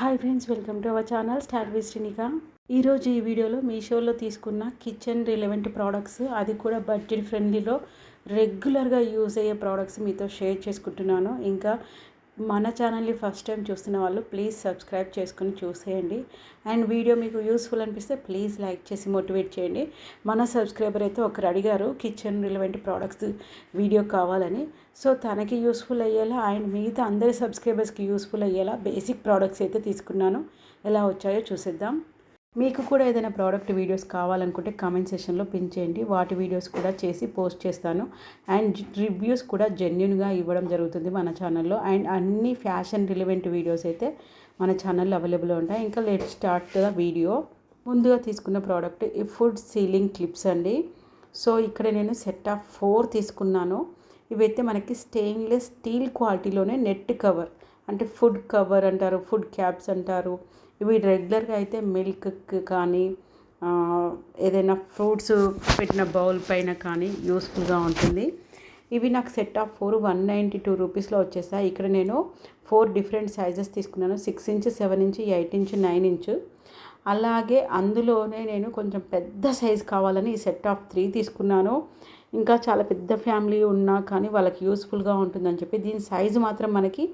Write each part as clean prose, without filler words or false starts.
Hi friends, welcome to our channel star with Srinika. ఈరోజు ఈ వీడియోలో మీషోలో తీసుకున్న కిచెన్ రిలవెంట్ ప్రోడక్ట్స్, అది కూడా బడ్జెట్ ఫ్రెండ్లీలో రెగ్యులర్గా యూజ్ అయ్యే ప్రోడక్ట్స్ మీతో షేర్ చేసుకుంటున్నాను. ఇంకా మన ఛానల్ని ఫస్ట్ టైం చూస్తున్న వాళ్ళు ప్లీజ్ సబ్స్క్రైబ్ చేసుకుని చూసేయండి. అండ్ వీడియో మీకు యూస్ఫుల్ అనిపిస్తే ప్లీజ్ లైక్ చేసి మోటివేట్ చేయండి. మన సబ్స్క్రైబర్ అయితే ఒకరు అడిగారు కిచెన్ రిలవెంట్ ప్రోడక్ట్స్ వీడియో కావాలని. సో తనకి యూస్ఫుల్ అయ్యేలా అండ్ మిగతా అందరి సబ్స్క్రైబర్స్కి యూస్ఫుల్ అయ్యేలా బేసిక్ ప్రోడక్ట్స్ అయితే తీసుకున్నాను. ఎలా వచ్చాయో చూసేద్దాం. మీకు కూడా ఏదైనా ప్రోడక్ట్ వీడియోస్ కావాలనుకుంటే కామెంట్ సెక్షన్లో పిన్ చేయండి. వాటి వీడియోస్ కూడా చేసి పోస్ట్ చేస్తాను. అండ్ రివ్యూస్ కూడా జెన్యున్గా ఇవ్వడం జరుగుతుంది మన ఛానల్లో. అండ్ అన్ని ఫ్యాషన్ రిలవెంట్ వీడియోస్ అయితే మన ఛానల్లో అవైలబుల్ ఉంటాయి. ఇంకా లెట్ స్టార్ట్ ద వీడియో. ముందుగా తీసుకున్న ప్రోడక్ట్ ఈ ఫుడ్ సీలింగ్ క్లిప్స్ అండి. సో ఇక్కడ నేను సెట్ ఆఫ్ 4 తీసుకున్నాను. ఇవైతే మనకి స్టెయిన్లెస్ స్టీల్ క్వాలిటీలోనే నెట్ కవర్, అంటే ఫుడ్ కవర్ అంటారు, ఫుడ్ క్యాప్స్ అంటారు. ఇవి రెగ్యులర్గా అయితే మిల్క్కి కానీ ఏదైనా ఫ్రూట్స్ పెట్టిన బౌల్ పైన కానీ యూస్ఫుల్గా ఉంటుంది. ఇవి నాకు సెట్ ఆఫ్ 4 192 రూపీస్లో వచ్చేసాయి. ఇక్కడ నేను 4 డిఫరెంట్ సైజెస్ తీసుకున్నాను. 6 ఇంచ్, 7 ఇంచ్, 8 ఇంచ్, 9 ఇంచ్. అలాగే అందులోనే నేను కొంచెం పెద్ద సైజ్ కావాలని ఈ సెట్ ఆఫ్ 3 తీసుకున్నాను. ఇంకా చాలా పెద్ద ఫ్యామిలీ ఉన్నా కానీ వాళ్ళకి యూస్ఫుల్గా ఉంటుందని చెప్పి దీని సైజు మాత్రం మనకి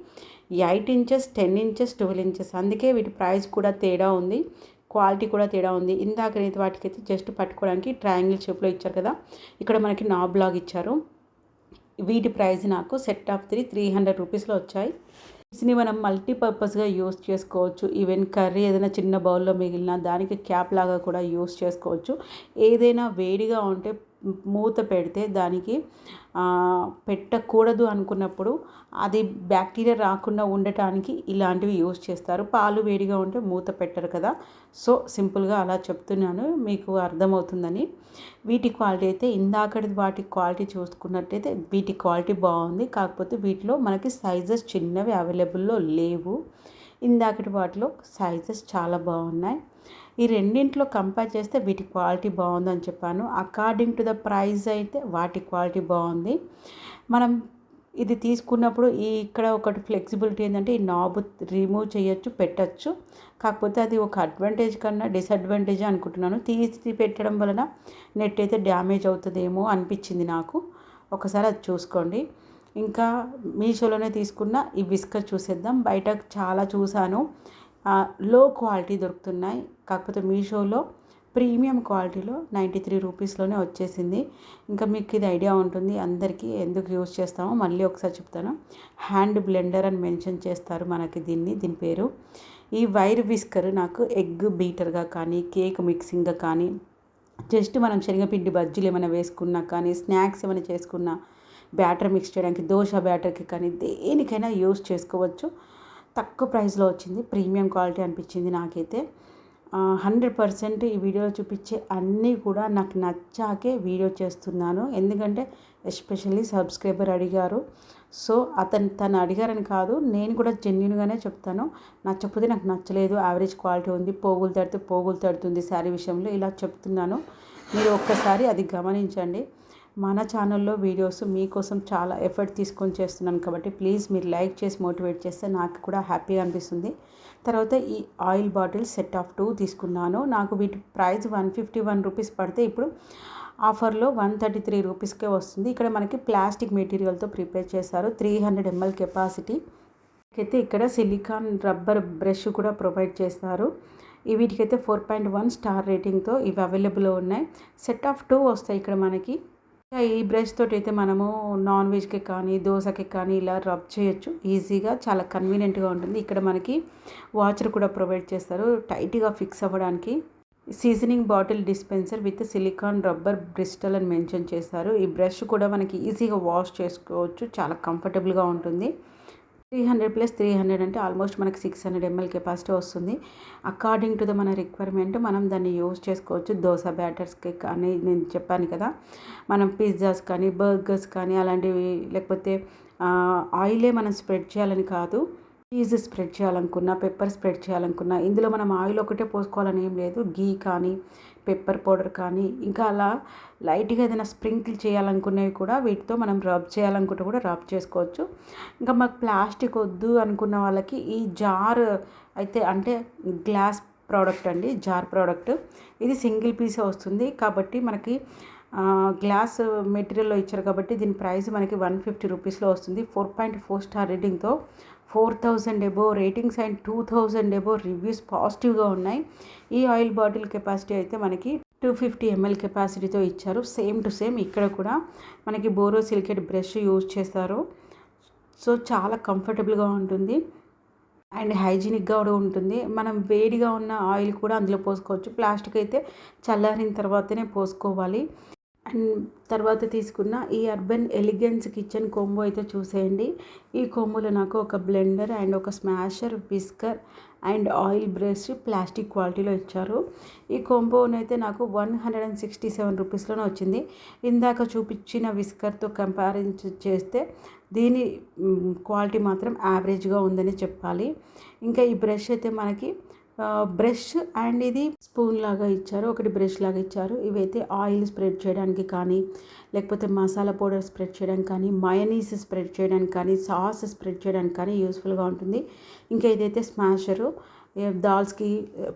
8 ఇంచెస్, 10 ఇంచెస్, 12 ఇంచెస్. అందుకే వీటి ప్రైస్ కూడా తేడా ఉంది, క్వాలిటీ కూడా తేడా ఉంది. ఇందాక నేను వాటికైతే జస్ట్ పట్టుకోవడానికి ట్రయాంగిల్ షేప్లో ఇచ్చారు కదా, ఇక్కడ మనకి నాబ్ లాగా ఇచ్చారు. వీటి ప్రైస్ నాకు సెట్ ఆఫ్ 3 300 రూపీస్లో వచ్చాయి. దీన్ని మనం మల్టీపర్పస్గా యూస్ చేసుకోవచ్చు. ఈవెన్ కర్రీ ఏదైనా చిన్న బౌల్లో మిగిలిన దానికి క్యాప్ లాగా కూడా యూస్ చేసుకోవచ్చు. ఏదైనా వేడిగా ఉంటే మూత పెడితే దానికి పెట్టకూడదు అనుకున్నప్పుడు అది బ్యాక్టీరియా రాకుండా ఉండటానికి ఇలాంటివి యూస్ చేస్తారు. పాలు వేడిగా ఉంటే మూత పెట్టరు కదా. సో సింపుల్గా అలా చెప్తున్నాను, మీకు అర్థమవుతుందని. వీటి క్వాలిటీ అయితే ఇందాకటి వాటి క్వాలిటీ చూసుకున్నట్టయితే వీటి క్వాలిటీ బాగుంది. కాకపోతే వీటిలో మనకి సైజెస్ చిన్నవి అవైలబుల్లో లేవు. ఇందాకటి వాటిలో సైజెస్ చాలా బాగున్నాయి. ఈ రెండింటిలో కంపేర్ చేస్తే వీటి క్వాలిటీ బాగుందని చెప్పాను. అకార్డింగ్ టు ద ప్రైస్ అయితే వాటి క్వాలిటీ బాగుంది. మనం ఇది తీసుకున్నప్పుడు ఇక్కడ ఒకటి ఫ్లెక్సిబిలిటీ ఏంటంటే ఈ నాబ్ రిమూవ్ చేయొచ్చు, పెట్టచ్చు. కాకపోతే అది ఒక అడ్వాంటేజ్ కన్నా డిసడ్వాంటేజ్ అనుకుంటున్నాను. తీసి పెట్టడం వలన నెట్ అయితే డ్యామేజ్ అవుతుందేమో అనిపించింది నాకు. ఒకసారి అది చూసుకోండి. ఇంకా మీషోలోనే తీసుకున్న ఈ విస్కర్ చూసేద్దాం. బయట చాలా చూశాను, లో క్వాలిటీ దొరుకుతున్నాయి. కాకపోతే మీషోలో ప్రీమియం క్వాలిటీలో 93 రూపీస్లోనే వచ్చేసింది. ఇంకా మీకు ఇది ఐడియా ఉంటుంది అందరికీ ఎందుకు యూజ్ చేస్తామో మళ్ళీ ఒకసారి చెప్తాను. హ్యాండ్ బ్లెండర్ అని మెన్షన్ చేస్తారు మనకి దీని పేరు. ఈ వైర్ విస్కర్ నాకు ఎగ్ బీటర్గా కానీ, కేక్ మిక్సింగ్గా కానీ, జస్ట్ మనం శనగపిండి బజ్జీలు ఏమైనా వేసుకున్నా కానీ, స్నాక్స్ ఏమైనా చేసుకున్నా, బ్యాటర్ మిక్స్ చేయడానికి, దోశ బ్యాటర్కి కానీ దేనికైనా యూజ్ చేసుకోవచ్చు. తక్కువ ప్రైస్లో వచ్చింది, ప్రీమియం క్వాలిటీ అనిపించింది నాకైతే. 100% ఈ వీడియోలో చూపించే అన్నీ కూడా నాకు నచ్చాకే వీడియో చేస్తున్నాను. ఎందుకంటే ఎస్పెషల్లీ సబ్స్క్రైబర్ అడిగారు. సో తను అడిగారని కాదు, నేను కూడా జెన్యున్గానే చెప్తాను. నచ్చకపోతే నాకు నచ్చలేదు, యావరేజ్ క్వాలిటీ ఉంది, పోగులు తడుతుంది శారీ విషయంలో, ఇలా చెప్తున్నాను. మీరు ఒక్కసారి అది గమనించండి. మన ఛానల్లో వీడియోస్ మీకోసం చాలా ఎఫర్ట్ తీసుకొని చేస్తున్నాను కాబట్టి ప్లీజ్ మీరు లైక్ చేసి మోటివేట్ చేస్తే నాకు కూడా హ్యాపీగా అనిపిస్తుంది. తర్వాత ఈ ఆయిల్ బాటిల్ సెట్ ఆఫ్ 2 తీసుకున్నాను. నాకు వీటి ప్రైస్ 151 రూపీస్ పడితే ఇప్పుడు ఆఫర్లో 133 రూపీస్కే వస్తుంది. ఇక్కడ మనకి ప్లాస్టిక్ మెటీరియల్తో ప్రిపేర్ చేశారు. 300 ml కెపాసిటీ. అయితే ఇక్కడ సిలికాన్ రబ్బర్ బ్రష్ కూడా ప్రొవైడ్ చేస్తారు. వీటికైతే 4.1 స్టార్ రేటింగ్తో ఇవి అవైలబుల్ ఉన్నాయి. సెట్ ఆఫ్ 2 వస్తాయి ఇక్కడ మనకి. ఈ బ్రష్ తోటి అయితే మనము నాన్ వెజ్కి కానీ, దోశకి కానీ ఇలా రబ్ చేయొచ్చు ఈజీగా, చాలా కన్వీనియంట్గా ఉంటుంది. ఇక్కడ మనకి వాచర్ కూడా ప్రొవైడ్ చేస్తారు టైట్గా ఫిక్స్ అవ్వడానికి. Seasoning bottle dispenser with silicon rubber Bristol అని మెన్షన్ చేశారు. ఈ బ్రష్ కూడా మనకి ఈజీగా వాష్ చేసుకోవచ్చు, చాలా కంఫర్టబుల్గా ఉంటుంది. 300 + 300 అంటే ఆల్మోస్ట్ మనకి 600 ml కెపాసిటీ వస్తుంది. అకార్డింగ్ టు ద మన రిక్వైర్మెంట్ మనం దాన్ని యూజ్ చేసుకోవచ్చు. దోశ బ్యాటర్స్కి కానీ, నేను చెప్పాను కదా, మనం పిజ్జాస్ కానీ, బర్గర్స్ కానీ అలాంటివి, లేకపోతే ఆయిలే మనం స్ప్రెడ్ చేయాలని కాదు, చీజ్ స్ప్రెడ్ చేయాలనుకున్నా, పెప్పర్ స్ప్రెడ్ చేయాలనుకున్నా, ఇందులో మనం ఆయిల్ ఒకటే పోసుకోవాలని ఏం లేదు. గీ కానీ, పెప్పర్ పౌడర్ కానీ ఇంకా అలా లైట్గా ఏదైనా స్ప్రింకిల్ చేయాలనుకునేవి కూడా వీటితో మనం రబ్ చేయాలనుకుంటే కూడా రబ్ చేసుకోవచ్చు. ఇంకా మాకు ప్లాస్టిక్ వద్దు అనుకున్న వాళ్ళకి ఈ జార్ అయితే అంటే గ్లాస్ ప్రోడక్ట్ అండి, జార్ ప్రోడక్ట్. ఇది సింగిల్ పీసే వస్తుంది కాబట్టి మనకి గ్లాస్ మెటీరియల్లో ఇచ్చారు కాబట్టి దీని ప్రైస్ మనకి 150 రూపీస్లో వస్తుంది. 4.4 స్టార్ రేటింగ్తో 4000 above ratings and 2000 above reviews పాజిటివ్గా ఉన్నాయి. ఈ ఆయిల్ బాటిల్ కెపాసిటీ అయితే మనకి 250 ml కెపాసిటీతో ఇచ్చారు. సేమ్ టు సేమ్ ఇక్కడ కూడా మనకి బోరోసిలికేట్ బ్రష్ యూజ్ చేస్తారు. సో చాలా కంఫర్టబుల్గా ఉంటుంది అండ్ హైజీనిక్గా కూడా ఉంటుంది. మనం వేడిగా ఉన్న ఆయిల్ కూడా అందులో పోసుకోవచ్చు. ప్లాస్టిక్ అయితే చల్లారిన తర్వాతనే పోసుకోవాలి. అండ్ తర్వాత తీసుకున్న ఈ అర్బన్ ఎలిగెన్స్ కిచెన్ కోంబో అయితే చూసేయండి. ఈ కోంబోలో నాకు ఒక బ్లెండర్ అండ్ ఒక smasher, whisker and oil brush plastic క్వాలిటీలో ఇచ్చారు. ఈ కోంబోనైతే నాకు 167 రూపీస్లోనే వచ్చింది. ఇందాక చూపించిన విస్కర్తో కంపారిజన్ చేస్తే దీని క్వాలిటీ మాత్రం యావరేజ్గా ఉందని చెప్పాలి. ఇంకా ఈ బ్రష్ అయితే మనకి బ్రష్ అండ్ ఇది స్పూన్ లాగా ఇచ్చారు, ఒకటి బ్రష్ లాగా ఇచ్చారు. ఇవైతే ఆయిల్ స్ప్రెడ్ చేయడానికి కానీ, లేకపోతే మసాలా పౌడర్ స్ప్రెడ్ చేయడానికి కానీ, మయోనీస్ స్ప్రెడ్ చేయడానికి కానీ, సాస్ స్ప్రెడ్ చేయడానికి కానీ యూస్ఫుల్గా ఉంటుంది. ఇంకా ఇదైతే స్మాషరు, దాల్స్కి,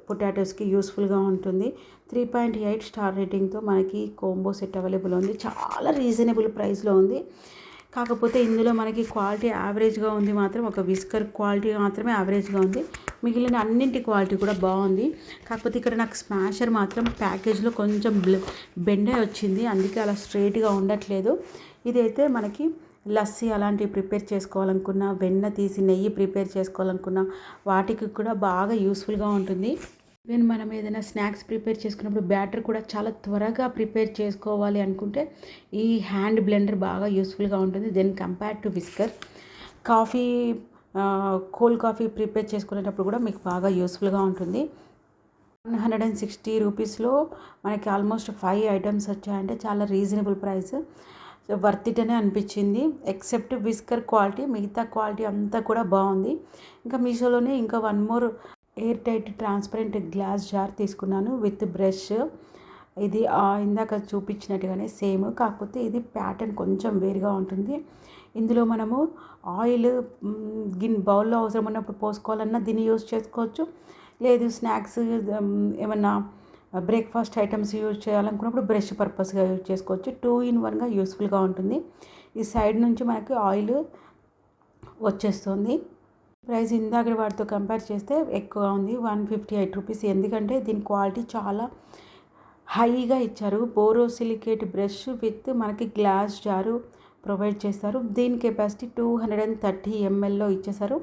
పొటాటోస్కి యూస్ఫుల్గా ఉంటుంది. 3.8 స్టార్ రేటింగ్తో మనకి కోంబో సెట్ అవైలబుల్ ఉంది. చాలా రీజనబుల్ ప్రైస్లో ఉంది. కాకపోతే ఇందులో మనకి క్వాలిటీ యావరేజ్గా ఉంది, మాత్రం ఒక విస్కర్ క్వాలిటీ మాత్రమే యావరేజ్గా ఉంది. మిగిలిన అన్నింటి క్వాలిటీ కూడా బాగుంది. కాకపోతే ఇక్కడ నాకు స్మాషర్ మాత్రం ప్యాకేజ్లో కొంచెం బెండే వచ్చింది, అందుకే అలా స్ట్రైట్గా ఉండట్లేదు. ఇదైతే మనకి లస్సీ అలాంటివి ప్రిపేర్ చేసుకోవాలనుకున్నా, వెన్న తీసి నెయ్యి ప్రిపేర్ చేసుకోవాలనుకున్నా వాటికి కూడా బాగా యూస్ఫుల్గా ఉంటుంది. ఈవెన్ మనం ఏదైనా స్నాక్స్ ప్రిపేర్ చేసుకున్నప్పుడు బ్యాటర్ కూడా చాలా త్వరగా ప్రిపేర్ చేసుకోవాలి అనుకుంటే ఈ హ్యాండ్ బ్లెండర్ బాగా యూస్ఫుల్గా ఉంటుంది. Then compare to whisker. Coffee, cold coffee prepare చేసుకునేటప్పుడు కూడా మీకు బాగా యూస్ఫుల్గా ఉంటుంది. 160 రూపీస్లో మనకి ఆల్మోస్ట్ 5 ఐటమ్స్ వచ్చాయంటే చాలా రీజనబుల్ ప్రైస్. వర్త్ ఇట్ అనే అనిపించింది. ఎక్సెప్ట్ విస్కర్ క్వాలిటీ, మిగతా క్వాలిటీ అంతా కూడా బాగుంది. ఇంకా మీషోలోనే ఇంకా one more air tight transparent glass jar తీసుకున్నాను విత్ బ్రష్. ఇది ఇందాక చూపించినట్టుగానే సేమ్, కాకపోతే ఇది ప్యాటర్న్ కొంచెం వేరుగా ఉంటుంది. ఇందులో మనము ఆయిల్ బౌల్లో అవసరం ఉన్నప్పుడు పోసుకోవాలన్నా దీన్ని యూజ్ చేసుకోవచ్చు. లేదు స్నాక్స్ ఏమన్నా బ్రేక్ఫాస్ట్ ఐటమ్స్ యూజ్ చేయాలనుకున్నప్పుడు బ్రష్ పర్పస్గా యూజ్ చేసుకోవచ్చు. 2-in-1గా యూస్ఫుల్గా ఉంటుంది. ఈ సైడ్ నుంచి మనకి ఆయిల్ వచ్చేస్తుంది. ప్రైస్ ఇందాక వాటితో కంపేర్ చేస్తే ఎక్కువగా ఉంది, 158 రూపీస్. ఎందుకంటే దీని క్వాలిటీ చాలా హైగా ఇచ్చారు. బోరోసిలికేట్ బ్రష్ విత్ మనకి గ్లాస్ జారు ప్రొవైడ్ చేస్తారు. దీని కెపాసిటీ 230 mlలో ఇచ్చేసారు.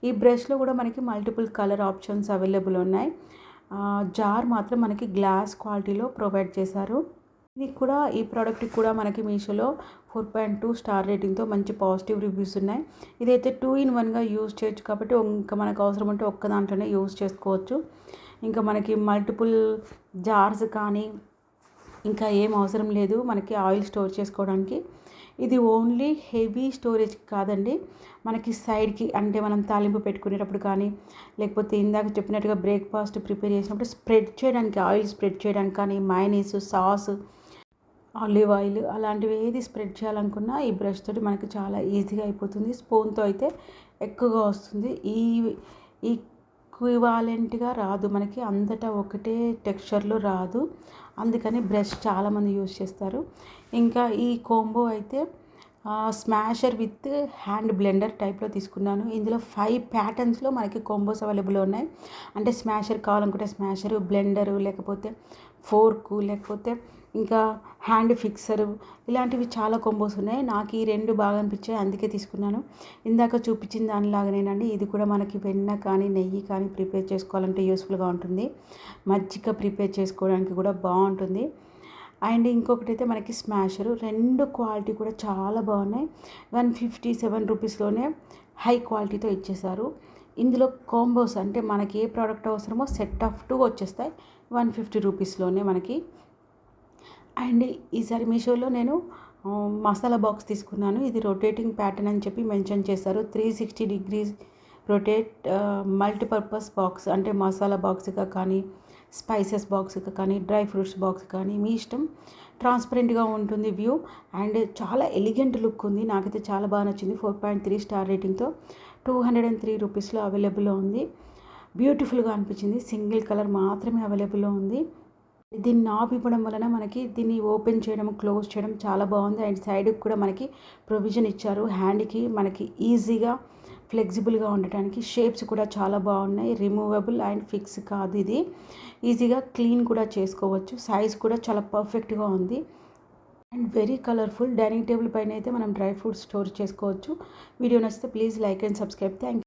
ఈ బ్రష్లో కూడా మనకి మల్టిపుల్ కలర్ ఆప్షన్స్ అవైలబుల్ ఉన్నాయి. జార్ మాత్రం మనకి గ్లాస్ క్వాలిటీలో ప్రొవైడ్ చేశారు. ఇది కూడా, ఈ ప్రోడక్ట్కి కూడా మనకి మీషోలో 4.2 స్టార్ రేటింగ్తో మంచి పాజిటివ్ రివ్యూస్ ఉన్నాయి. ఇదైతే 2-in-1గా యూజ్ చేయొచ్చు కాబట్టి ఇంకా మనకు అవసరం ఉంటే ఒక్క దాంట్లోనే యూజ్ చేసుకోవచ్చు. ఇంకా మనకి మల్టిపుల్ జార్స్ కానీ ఇంకా ఏం అవసరం లేదు మనకి ఆయిల్ స్టోర్ చేసుకోవడానికి. ఇది ఓన్లీ హెవీ స్టోరేజ్ కాదండి, మనకి సైడ్కి అంటే మనం తాలింపు పెట్టుకునేటప్పుడు కానీ, లేకపోతే ఇందాక చెప్పినట్టుగా బ్రేక్ఫాస్ట్ ప్రిపేర్ చేసినప్పుడు స్ప్రెడ్ చేయడానికి, ఆయిల్ స్ప్రెడ్ చేయడానికి కానీ, మయోనీస్, సాస్, ఆలివ్ ఆయిల్ అలాంటివి ఏది స్ప్రెడ్ చేయాలనుకున్నా ఈ బ్రష్ తోటి మనకి చాలా ఈజీగా అయిపోతుంది. స్పూన్తో అయితే ఎక్కువగా వస్తుంది. ఈక్వివాలెంట్గా రాదు, మనకి అంతటా ఒకటే టెక్స్చర్లో రాదు. అందుకని బ్రష్ చాలామంది యూజ్ చేస్తారు. ఇంకా ఈ కోంబో అయితే స్మాషర్ విత్ హ్యాండ్ బ్లెండర్ టైప్లో తీసుకున్నాను. ఇందులో 5 ప్యాటర్న్స్లో మనకి కోంబోస్ అవైలబుల్ ఉన్నాయి. అంటే స్మాషర్ కావాలనుకుంటే స్మాషరు, బ్లెండరు, లేకపోతే ఫోర్కు, లేకపోతే ఇంకా హ్యాండ్ ఫిక్సరు, ఇలాంటివి చాలా కోంబోస్ ఉన్నాయి. నాకు ఈ 2 బాగా అనిపించాయి, అందుకే తీసుకున్నాను. ఇందాక చూపించిన దానిలాగానేనండి ఇది కూడా మనకి వెన్న కానీ నెయ్యి కానీ ప్రిపేర్ చేసుకోవాలంటే యూస్ఫుల్గా ఉంటుంది. మజ్జిగ ప్రిపేర్ చేసుకోవడానికి కూడా బాగుంటుంది. అండ్ ఇంకొకటి అయితే మనకి స్మాషరు, 2 క్వాలిటీ కూడా చాలా బాగున్నాయి. 157 రూపీస్లోనే హై క్వాలిటీతో ఇచ్చేసారు. ఇందులో కాంబోస్ అంటే మనకి ఏ ప్రోడక్ట్ అవసరమో సెట్ ఆఫ్ 2 వచ్చేస్తాయి 150 రూపీస్లోనే మనకి. అండ్ ఈసారి మీషోలో నేను మసాలా బాక్స్ తీసుకున్నాను. ఇది రొటేటింగ్ ప్యాటర్న్ అని చెప్పి మెన్షన్ చేశారు. 360 degrees రొటేట్ మల్టీపర్పస్ బాక్స్, అంటే మసాలా బాక్స్గా కానీ, స్పైసెస్ బాక్స్కి కానీ డ్రై ఫ్రూట్స్ బాక్స్ కానీ మీ ఇష్టం. ట్రాన్స్పరెంట్గా ఉంటుంది వ్యూ అండ్ చాలా ఎలిగెంట్ లుక్ ఉంది. నాకైతే చాలా బాగా నచ్చింది. 4.3 స్టార్ రేటింగ్తో 203 రూపీస్లో అవైలబుల్లో ఉంది. బ్యూటిఫుల్గా అనిపించింది. సింగిల్ కలర్ మాత్రమే అవైలబుల్లో ఉంది. దీన్ని నాబ్ ఇవ్వడం వలన మనకి దీన్ని ఓపెన్ చేయడం క్లోజ్ చేయడం చాలా బాగుంది. అండ్ సైడ్కి కూడా మనకి ప్రొవిజన్ ఇచ్చారు. హ్యాండ్కి మనకి ఈజీగా ఫ్లెక్సిబుల్గా ఉండటానికి. షేప్స్ కూడా చాలా బాగున్నాయి. రిమూవబుల్ అండ్ ఫిక్స్ కాదు, ఇది ఈజీగా క్లీన్ కూడా చేసుకోవచ్చు. సైజ్ కూడా చాలా పర్ఫెక్ట్గా ఉంది and very colourful. Dining table పైన అయితే మనం డ్రై ఫ్రూట్స్ స్టోర్ చేసుకోవచ్చు. వీడియో నచ్చితే please like and subscribe. Thank you.